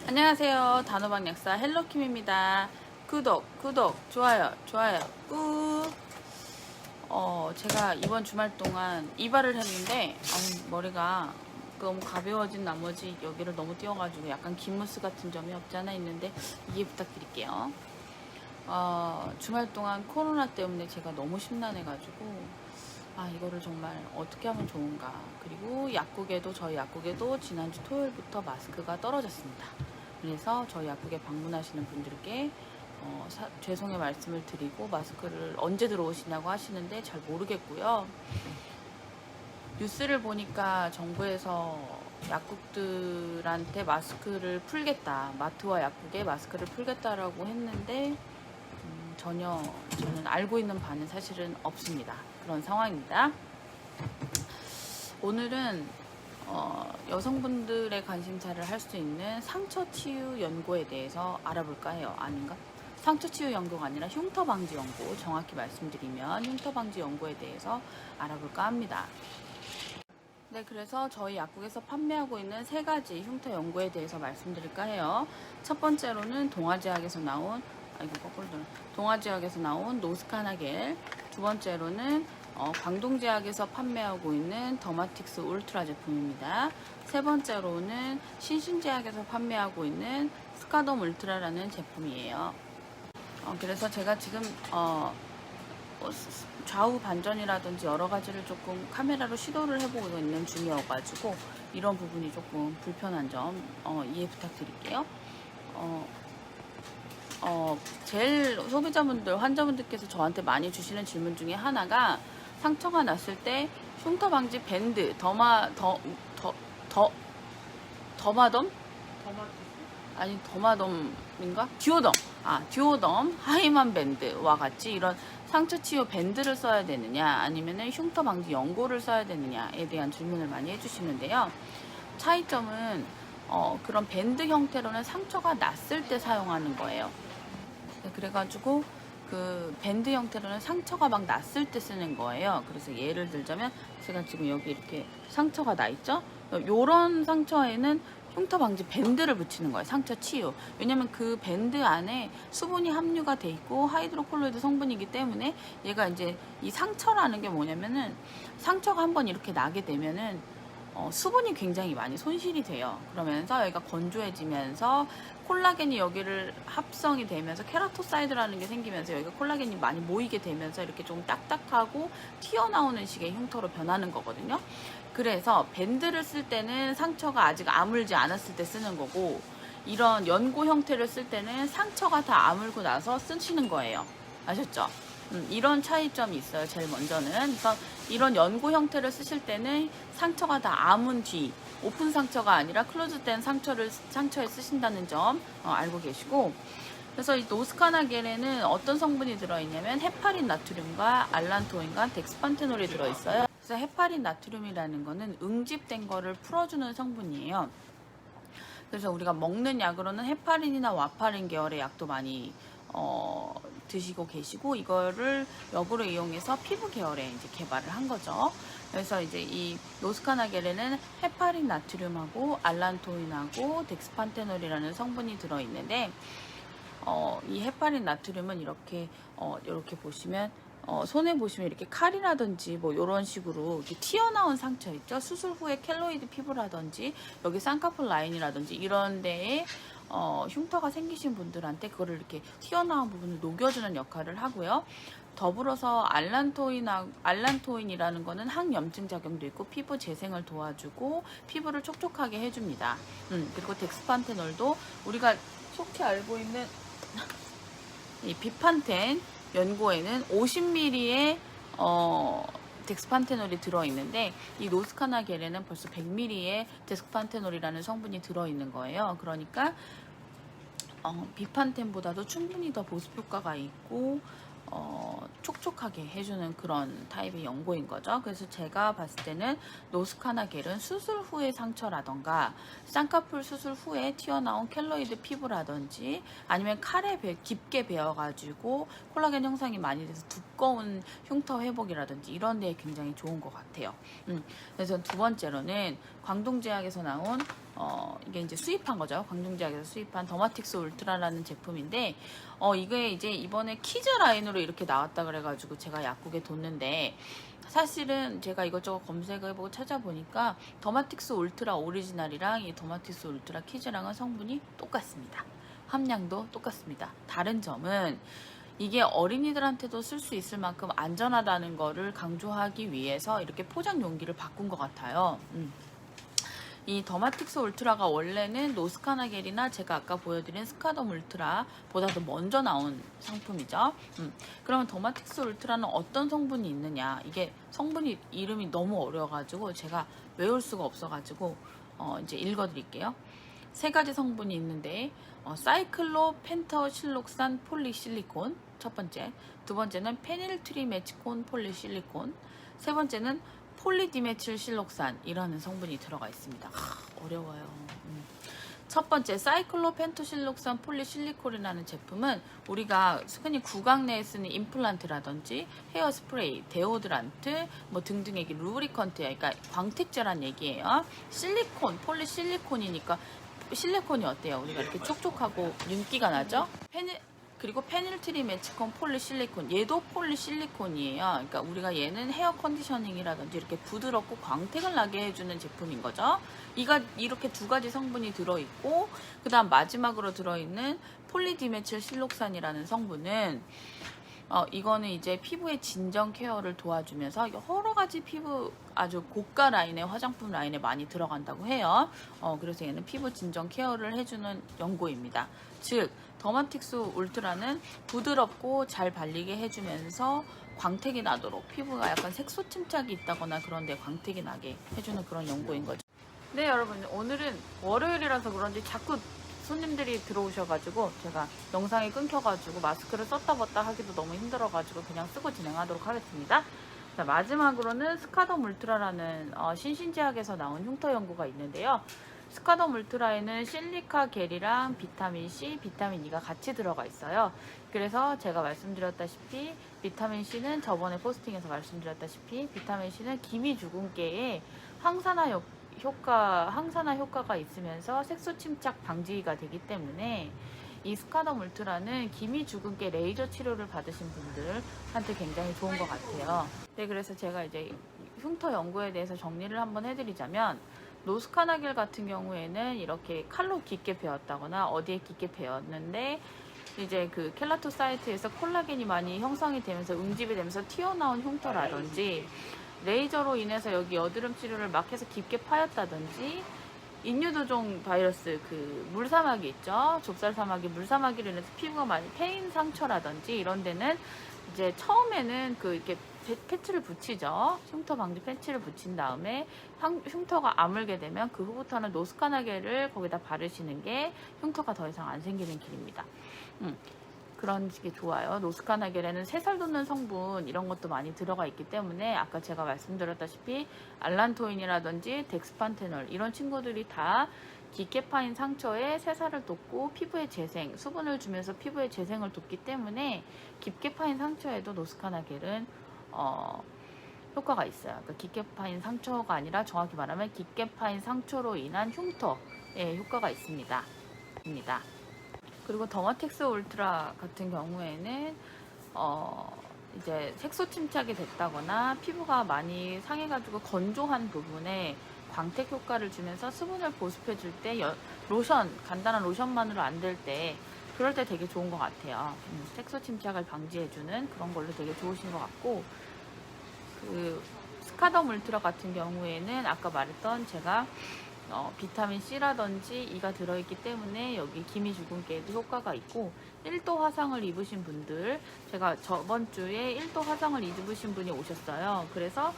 안녕하세요. 단호박 약사 헬로킴입니다. 구독, 좋아요, 꾹. 제가 이번 주말 동안 이발을 했는데, 머리가 너무 가벼워진 나머지 여기를 너무 띄워가지고 약간 긴무스 같은 점이 없지 않아 있는데, 이해 부탁드릴게요. 주말 동안 코로나 때문에 제가 너무 심란해가지고, 이거를 정말 어떻게 하면 좋은가. 그리고 저희 약국에도 지난주 토요일부터 마스크가 떨어졌습니다. 그래서 저희 약국에 방문하시는 분들께 죄송의 말씀을 드리고 마스크를 언제 들어오시냐고 하시는데 잘 모르겠고요. 뉴스를 보니까 정부에서 약국들한테 마스크를 풀겠다, 마트와 약국에 마스크를 풀겠다라고 했는데 전혀 저는 알고 있는 바는 사실은 없습니다. 그런 상황입니다. 오늘은 여성분들의 관심사를 할 수 있는 상처 치유 연고에 대해서 알아볼까 해요. 아닌가? 상처 치유 연고가 아니라 흉터 방지 연고, 정확히 말씀드리면 흉터 방지 연고에 대해서 알아볼까 합니다. 네, 그래서 저희 약국에서 판매하고 있는 3가지 흉터 연고에 대해서 말씀드릴까 해요. 첫 번째로는 동아제약에서 나온 노스카나겔, 두 번째로는 광동제약에서 판매하고 있는 더마틱스 울트라 제품입니다. 세 번째로는 신신제약에서 판매하고 있는 스카돔 울트라라는 제품이에요. 그래서 제가 지금 좌우 반전이라든지 여러 가지를 조금 카메라로 시도를 해보고 있는 중이어가지고 이런 부분이 조금 불편한 점 이해 부탁드릴게요. 제일 소비자분들, 환자분들께서 저한테 많이 주시는 질문 중에 하나가 상처가 났을 때 흉터 방지 밴드, 더마덤? 아니, 더마덤인가? 듀오덤, 하이만 밴드와 같이 이런 상처 치유 밴드를 써야 되느냐, 아니면은 흉터 방지 연고를 써야 되느냐에 대한 질문을 많이 해주시는데요. 차이점은 그런 밴드 형태로는 상처가 났을 때 사용하는 거예요. 그래가지고 그 밴드 형태로는 상처가 막 났을 때 쓰는 거예요. 그래서 예를 들자면 제가 지금 여기 이렇게 상처가 나 있죠? 요런 상처에는 흉터 방지 밴드를 붙이는 거예요. 상처 치유. 왜냐면 그 밴드 안에 수분이 함유가 돼 있고 하이드로콜로이드 성분이기 때문에 얘가 이제 이 상처라는 게 뭐냐면은 상처가 한번 이렇게 나게 되면은 수분이 굉장히 많이 손실이 돼요. 그러면서 여기가 건조해지면서 콜라겐이 여기를 합성이 되면서 케라토사이드라는 게 생기면서 여기가 콜라겐이 많이 모이게 되면서 이렇게 좀 딱딱하고 튀어나오는 식의 흉터로 변하는 거거든요. 그래서 밴드를 쓸 때는 상처가 아직 아물지 않았을 때 쓰는 거고, 이런 연고 형태를 쓸 때는 상처가 다 아물고 나서 쓰시는 거예요. 아셨죠? 이런 차이점이 있어요. 제일 먼저는. 그래서 이런 연고 형태를 쓰실 때는 상처가 다 아문 뒤, 오픈 상처가 아니라 클로즈된 상처에 쓰신다는 점 알고 계시고, 그래서 이 노스카나겔에는 어떤 성분이 들어있냐면 헤파린 나트륨과 알란토인과 덱스판테놀이 들어있어요. 그래서 헤파린 나트륨이라는 거는 응집된 거를 풀어주는 성분이에요. 그래서 우리가 먹는 약으로는 헤파린이나 와파린 계열의 약도 많이 드시고 계시고, 이거를 역으로 이용해서 피부 계열에 이제 개발을 한 거죠. 그래서 이제 이 노스카나겔에는 헤파린 나트륨하고 알란토인하고 덱스판테놀이라는 성분이 들어있는데, 이 헤파린 나트륨은 이렇게 보시면 손에 보시면 이렇게 칼이라든지 뭐 이런 식으로 이렇게 튀어나온 상처 있죠. 수술 후에 켈로이드 피부라든지 여기 쌍꺼풀 라인이라든지 이런 데에 흉터가 생기신 분들한테 그거를 이렇게 튀어나온 부분을 녹여주는 역할을 하고요. 더불어서 알란토인이라는 거는 항염증 작용도 있고 피부 재생을 도와주고 피부를 촉촉하게 해줍니다. 그리고 덱스판테놀도 우리가 속히 알고 있는 이 비판텐 연고에는 50ml의 덱스판테놀이 들어있는데, 이 노스카나겔에는 벌써 100ml의 덱스판테놀이라는 성분이 들어있는 거예요. 그러니까 비판텐보다도 충분히 더 보습 효과가 있고 촉촉하게 해주는 그런 타입의 연고인 거죠. 그래서 제가 봤을 때는 노스카나겔은 수술 후의 상처라던가 쌍꺼풀 수술 후에 튀어나온 켈로이드 피부라든지 아니면 칼에 깊게 베어가지고 콜라겐 형성이 많이 돼서 두꺼운 흉터 회복이라든지 이런 데에 굉장히 좋은 것 같아요. 그래서 두 번째로는 광동제약에서 나온 이게 이제 수입한 거죠. 광동제약에서 수입한 더마틱스 울트라라는 제품인데 이게 이제 이번에 키즈 라인으로 이렇게 나왔다 그래가지고 제가 약국에 뒀는데, 사실은 제가 이것저것 검색해보고 찾아보니까 더마틱스 울트라 오리지널이랑 이 더마틱스 울트라 키즈랑은 성분이 똑같습니다. 함량도 똑같습니다. 다른 점은 이게 어린이들한테도 쓸 수 있을 만큼 안전하다는 거를 강조하기 위해서 이렇게 포장 용기를 바꾼 것 같아요. 이 더마틱스 울트라가 원래는 노스카나겔이나 제가 아까 보여드린 스카덤 울트라보다도 먼저 나온 상품이죠. 그러면 더마틱스 울트라는 어떤 성분이 있느냐, 이게 성분이 이름이 너무 어려워가지고 제가 외울 수가 없어가지고 이제 읽어드릴게요. 세 가지 성분이 있는데 사이클로 펜터실록산 폴리실리콘 첫 번째, 두 번째는 페닐트리메치콘 폴리실리콘, 세 번째는 폴리디메틸실록산이라는 성분이 들어가 있습니다. 어려워요. 첫 번째 사이클로펜토실록산 폴리실리콘이라는 제품은 우리가 흔히 구강 내에 쓰는 임플란트라든지 헤어스프레이, 데오드란트 뭐 등등의 루브리컨트, 그러니까 광택제란 얘기예요. 실리콘, 폴리실리콘이니까 실리콘이 어때요? 우리가 이렇게 촉촉하고 윤기가 나죠? 그리고 페닐트리메치콘 폴리실리콘, 얘도 폴리실리콘이에요. 그러니까 우리가 얘는 헤어 컨디셔닝이라든지 이렇게 부드럽고 광택을 나게 해주는 제품인 거죠. 이렇게 두 가지 성분이 들어있고, 그 다음 마지막으로 들어있는 폴리디메틸 실록산이라는 성분은 이거는 이제 피부의 진정 케어를 도와주면서 여러 가지 피부 아주 고가 라인의 화장품 라인에 많이 들어간다고 해요. 그래서 얘는 피부 진정 케어를 해주는 연고입니다. 즉 더마틱스 울트라는 부드럽고 잘 발리게 해주면서 광택이 나도록, 피부가 약간 색소 침착이 있다거나 그런데 광택이 나게 해주는 그런 연고인 거죠. 네, 여러분, 오늘은 월요일이라서 그런지 자꾸 손님들이 들어오셔가지고 제가 영상이 끊겨가지고 마스크를 썼다 벗다 하기도 너무 힘들어가지고 그냥 쓰고 진행하도록 하겠습니다. 자, 마지막으로는 스카덤 울트라라는 신신제약에서 나온 흉터 연고가 있는데요. 스카덤 울트라에는 실리카 겔이랑 비타민 C, 비타민 E가 같이 들어가 있어요. 그래서 제가 말씀드렸다시피 비타민 C는 저번에 포스팅에서 말씀드렸다시피 비타민 C는 기미주근깨에 항산화 효과가 있으면서 색소 침착 방지가 되기 때문에 이 스카덤 울트라는 기미주근깨 레이저 치료를 받으신 분들한테 굉장히 좋은 것 같아요. 네, 그래서 제가 이제 흉터 연고에 대해서 정리를 한번 해드리자면, 노스카나겔 같은 경우에는 이렇게 칼로 깊게 베었다거나 어디에 깊게 베었는데 이제 그 켈라토사이트에서 콜라겐이 많이 형성이 되면서 응집이 되면서 튀어나온 흉터라든지, 레이저로 인해서 여기 여드름 치료를 막 해서 깊게 파였다든지, 인유도종 바이러스 그 물사마귀 있죠, 좁쌀사마귀 물사마귀로 인해서 피부가 많이 패인 상처라든지 이런 데는 이제 처음에는 그 이렇게 패치를 붙이죠. 흉터 방지 패치를 붙인 다음에 흉터가 아물게 되면 그 후부터는 노스카나겔을 거기다 바르시는 게 흉터가 더 이상 안 생기는 길입니다. 그런 식이 좋아요. 노스카나겔에는 새살 돋는 성분 이런 것도 많이 들어가 있기 때문에 아까 제가 말씀드렸다시피 알란토인이라든지 덱스판테놀 이런 친구들이 다 깊게 파인 상처에 새살을 돋고 피부의 재생, 수분을 주면서 피부의 재생을 돕기 때문에 깊게 파인 상처에도 노스카나겔은 효과가 있어요. 그러니까 깊게 파인 상처가 아니라 정확히 말하면 깊게 파인 상처로 인한 흉터에 효과가 있습니다. 그리고 더마틱스 울트라 같은 경우에는 이제 색소 침착이 됐다거나 피부가 많이 상해가지고 건조한 부분에 광택 효과를 주면서 수분을 보습해 줄 때 로션, 간단한 로션만으로 안 될 때, 그럴 때 되게 좋은 것 같아요. 색소 침착을 방지해주는 그런 걸로 되게 좋으신 것 같고, 그 스카덤 울트라 같은 경우에는 아까 말했던 제가 비타민 C라든지 E가 들어있기 때문에 여기 기미주근깨에도 효과가 있고, 1도 화상을 입으신 분들, 제가 저번 주에 1도 화상을 입으신 분이 오셨어요. 그래서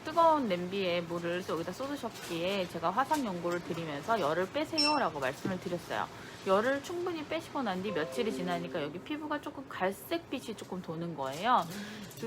뜨거운 냄비에 물을 여기다 쏟으셨기에 제가 화상 연고를 드리면서 열을 빼세요 라고 말씀을 드렸어요. 열을 충분히 빼시고 난 뒤 며칠이 지나니까 여기 피부가 조금 갈색빛이 조금 도는 거예요.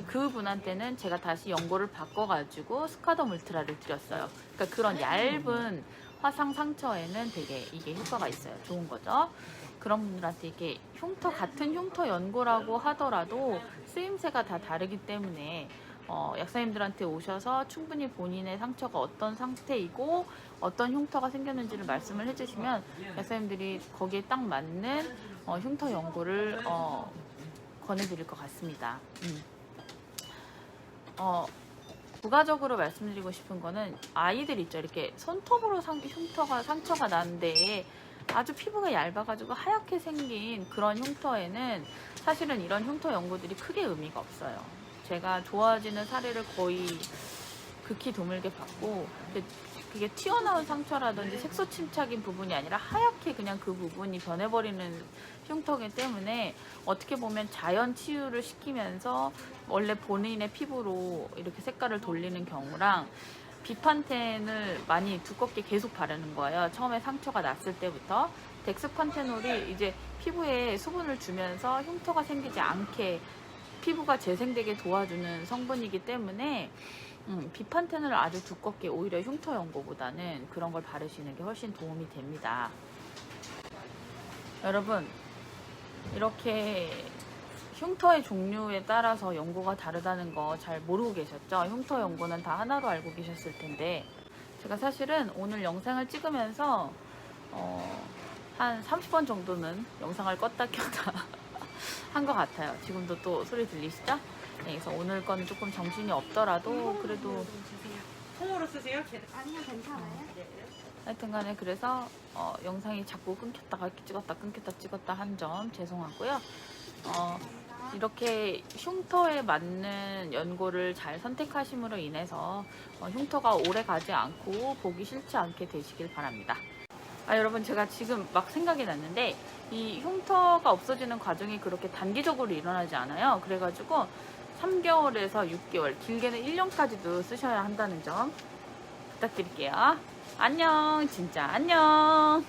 그 분한테는 제가 다시 연고를 바꿔가지고 스카덤 울트라를 드렸어요. 그러니까 그런 얇은 화상 상처에는 되게 이게 효과가 있어요. 좋은 거죠. 그런 분들한테 이게 같은 흉터 연고라고 하더라도 쓰임새가 다 다르기 때문에 약사님들한테 오셔서 충분히 본인의 상처가 어떤 상태이고 어떤 흉터가 생겼는지를 말씀을 해주시면 약사님들이 거기에 딱 맞는 흉터 연고를 권해드릴 것 같습니다. 부가적으로 말씀드리고 싶은 거는 아이들 있죠. 이렇게 손톱으로 상처가 나는데 아주 피부가 얇아가지고 하얗게 생긴 그런 흉터에는 사실은 이런 흉터 연고들이 크게 의미가 없어요. 제가 좋아지는 사례를 거의 극히 드물게 봤고, 그게 튀어나온 상처라든지 색소 침착인 부분이 아니라 하얗게 그냥 그 부분이 변해버리는 흉터이기 때문에 어떻게 보면 자연 치유를 시키면서 원래 본인의 피부로 이렇게 색깔을 돌리는 경우랑 비판텐을 많이 두껍게 계속 바르는 거예요. 처음에 상처가 났을 때부터. 덱스판테놀이 이제 피부에 수분을 주면서 흉터가 생기지 않게 피부가 재생되게 도와주는 성분이기 때문에 비판텐을 아주 두껍게 오히려 흉터 연고보다는 그런 걸 바르시는 게 훨씬 도움이 됩니다. 여러분, 이렇게 흉터의 종류에 따라서 연고가 다르다는 거 잘 모르고 계셨죠? 흉터 연고는 다 하나로 알고 계셨을 텐데, 제가 사실은 오늘 영상을 찍으면서 한 30번 정도는 영상을 껐다 켰다 한 것 같아요. 지금도 또 소리 들리시죠? 네, 그래서 오늘 거는 조금 정신이 없더라도 그래도 통으로 쓰세요? 아니요, 괜찮아요. 하여튼 간에 그래서 영상이 자꾸 끊겼다가 찍었다 한 점 죄송하고요. 이렇게 흉터에 맞는 연고를 잘 선택하심으로 인해서 흉터가 오래 가지 않고 보기 싫지 않게 되시길 바랍니다. 여러분, 제가 지금 막 생각이 났는데 이 흉터가 없어지는 과정이 그렇게 단기적으로 일어나지 않아요. 그래가지고 3개월에서 6개월, 길게는 1년까지도 쓰셔야 한다는 점 부탁드릴게요. 안녕, 진짜 안녕.